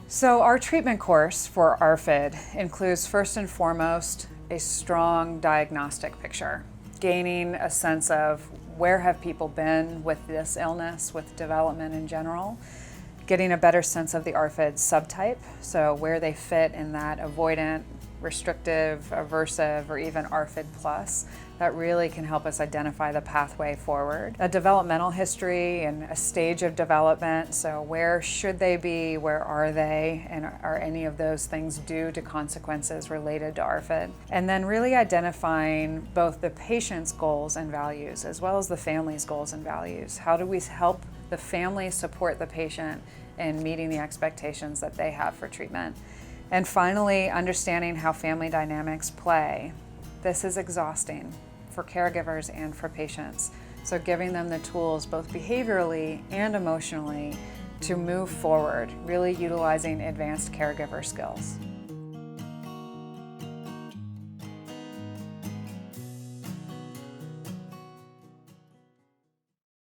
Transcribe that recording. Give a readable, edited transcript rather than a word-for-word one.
So our treatment course for ARFID includes first and foremost a strong diagnostic picture, gaining a sense of where have people been with this illness, with development in general, getting a better sense of the ARFID subtype, so where they fit in that avoidant, restrictive, aversive, or even ARFID plus. That really can help us identify the pathway forward. A developmental history and a stage of development, so where should they be, where are they, and are any of those things due to consequences related to ARFID? And then really identifying both the patient's goals and values as well as the family's goals and values. How do we help the family support the patient in meeting the expectations that they have for treatment? And finally, understanding how family dynamics play. This is exhausting for caregivers and for patients. So giving them the tools, both behaviorally and emotionally, to move forward, really utilizing advanced caregiver skills.